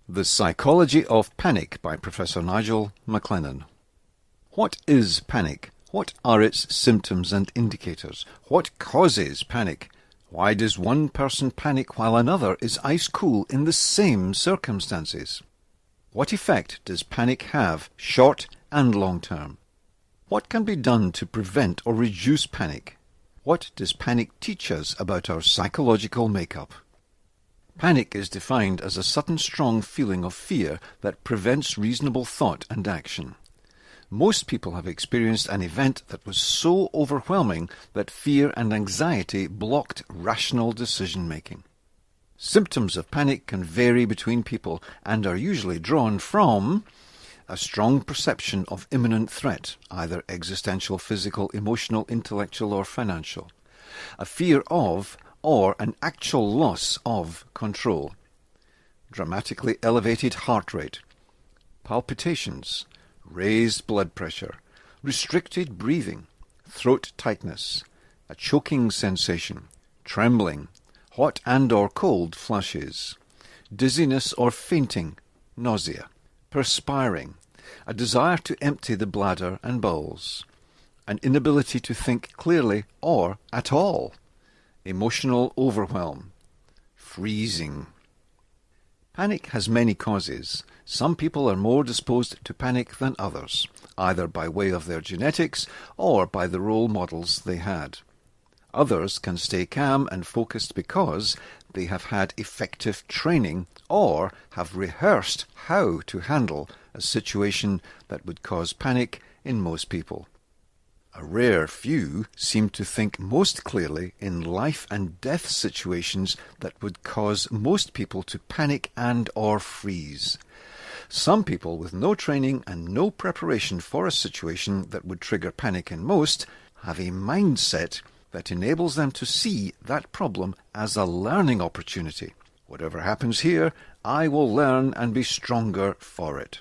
The Psychology of Panic by Professor Nigel MacLennan. What is panic? What are its symptoms and indicators? What causes panic? Why does one person panic while another is ice cool in the same circumstances? What effect does panic have, short and long term? What can be done to prevent or reduce panic? What does panic teach us about our psychological makeup? Panic is defined as a sudden strong feeling of fear that prevents reasonable thought and action. Most people have experienced an event that was so overwhelming that fear and anxiety blocked rational decision-making. Symptoms of panic can vary between people and are usually drawn from a strong perception of imminent threat, either existential, physical, emotional, intellectual, or financial, a fear of or an actual loss of control, dramatically elevated heart rate, palpitations, raised blood pressure, restricted breathing, throat tightness, a choking sensation, trembling, hot and or cold flushes, dizziness or fainting, nausea, perspiring, a desire to empty the bladder and bowels, an inability to think clearly or at all, emotional overwhelm, freezing. Panic has many causes. Some people are more disposed to panic than others, either by way of their genetics or by the role models they had. Others can stay calm and focused because they have had effective training or have rehearsed how to handle a situation that would cause panic in most people. A rare few seem to think most clearly in life and death situations that would cause most people to panic and or freeze. Some people with no training and no preparation for a situation that would trigger panic in most have a mindset that enables them to see that problem as a learning opportunity. Whatever happens here, I will learn and be stronger for it.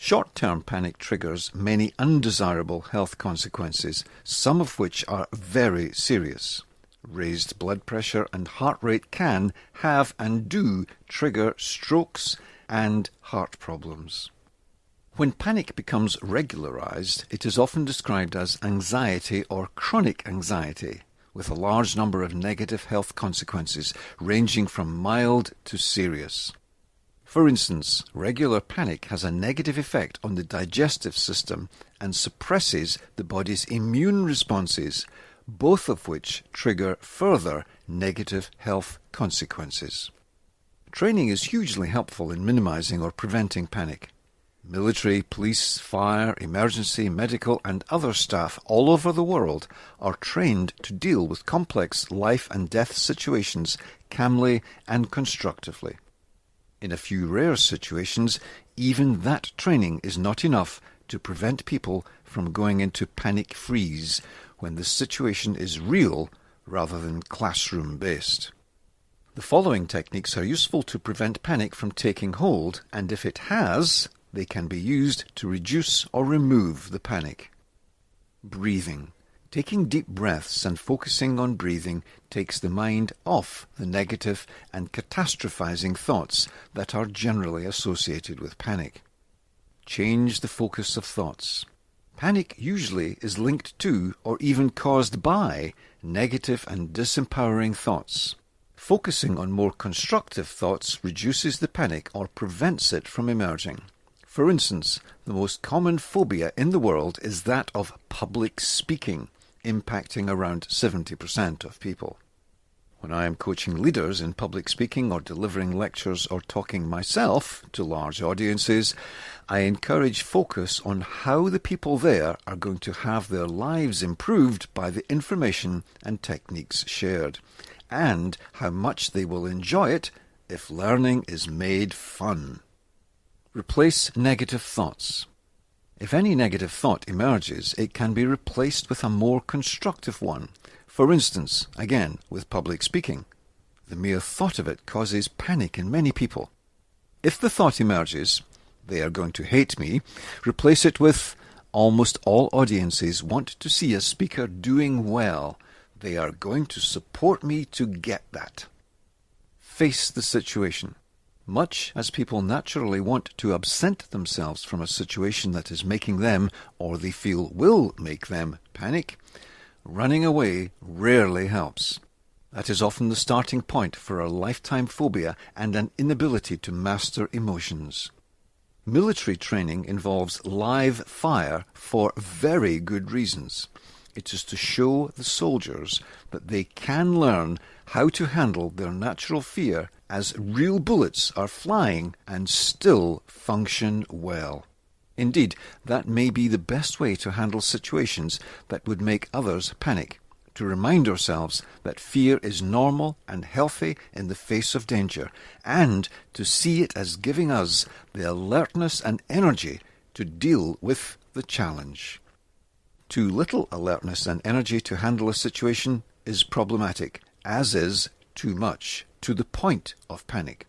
Short-term panic triggers many undesirable health consequences, some of which are very serious. Raised blood pressure and heart rate can, have and do trigger strokes and heart problems. When panic becomes regularized, it is often described as anxiety or chronic anxiety, with a large number of negative health consequences ranging from mild to serious. For instance, regular panic has a negative effect on the digestive system and suppresses the body's immune responses, both of which trigger further negative health consequences. Training is hugely helpful in minimizing or preventing panic. Military, police, fire, emergency, medical and other staff all over the world are trained to deal with complex life and death situations calmly and constructively. In a few rare situations, even that training is not enough to prevent people from going into panic freeze when the situation is real rather than classroom-based. The following techniques are useful to prevent panic from taking hold, and if it has, they can be used to reduce or remove the panic. Breathing. Taking deep breaths and focusing on breathing takes the mind off the negative and catastrophizing thoughts that are generally associated with panic. Change the focus of thoughts. Panic usually is linked to or even caused by negative and disempowering thoughts. Focusing on more constructive thoughts reduces the panic or prevents it from emerging. For instance, the most common phobia in the world is that of public speaking, impacting around 70% of people. When I am coaching leaders in public speaking or delivering lectures or talking myself to large audiences, I encourage focus on how the people there are going to have their lives improved by the information and techniques shared, and how much they will enjoy it if learning is made fun. Replace negative thoughts. If any negative thought emerges, it can be replaced with a more constructive one. For instance, again, with public speaking. The mere thought of it causes panic in many people. If the thought emerges, they are going to hate me, replace it with, almost all audiences want to see a speaker doing well. They are going to support me to get that. Face the situation. Much as people naturally want to absent themselves from a situation that is making them, or they feel will make them, panic, running away rarely helps. That is often the starting point for a lifetime phobia and an inability to master emotions. Military training involves live fire for very good reasons. It is to show the soldiers that they can learn how to handle their natural fear as real bullets are flying and still function well. Indeed, that may be the best way to handle situations that would make others panic, to remind ourselves that fear is normal and healthy in the face of danger, and to see it as giving us the alertness and energy to deal with the challenge. Too little alertness and energy to handle a situation is problematic, as is too much, to the point of panic.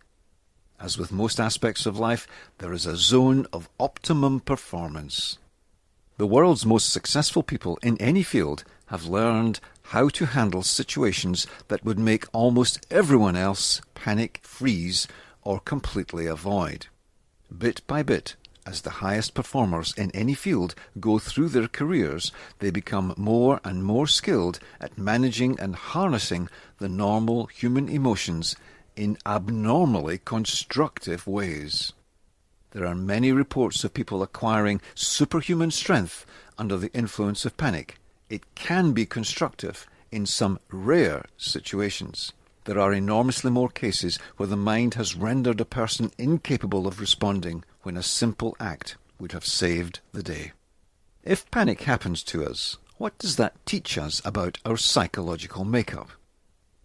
As with most aspects of life, there is a zone of optimum performance. The world's most successful people in any field have learned how to handle situations that would make almost everyone else panic, freeze, or completely avoid. Bit by bit, as the highest performers in any field go through their careers, they become more and more skilled at managing and harnessing the normal human emotions in abnormally constructive ways. There are many reports of people acquiring superhuman strength under the influence of panic. It can be constructive in some rare situations. There are enormously more cases where the mind has rendered a person incapable of responding when a simple act would have saved the day. If panic happens to us, what does that teach us about our psychological makeup?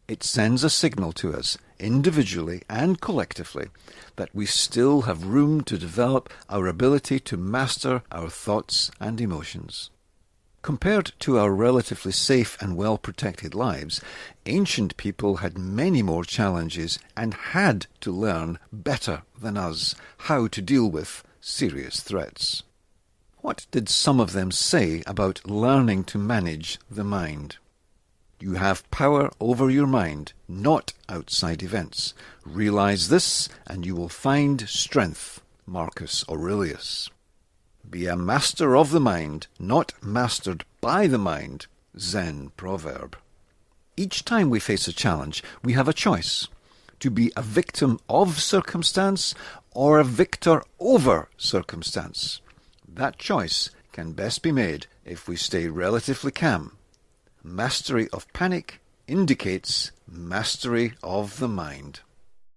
It sends a signal to us, individually and collectively, that we still have room to develop our ability to master our thoughts and emotions. Compared to our relatively safe and well-protected lives, ancient people had many more challenges and had to learn better than us how to deal with serious threats. What did some of them say about learning to manage the mind? You have power over your mind, not outside events. Realize this, and you will find strength. Marcus Aurelius. Be a master of the mind, not mastered by the mind. Zen proverb. Each time we face a challenge, we have a choice: to be a victim of circumstance or a victor over circumstance. That choice can best be made if we stay relatively calm. Mastery of panic indicates mastery of the mind.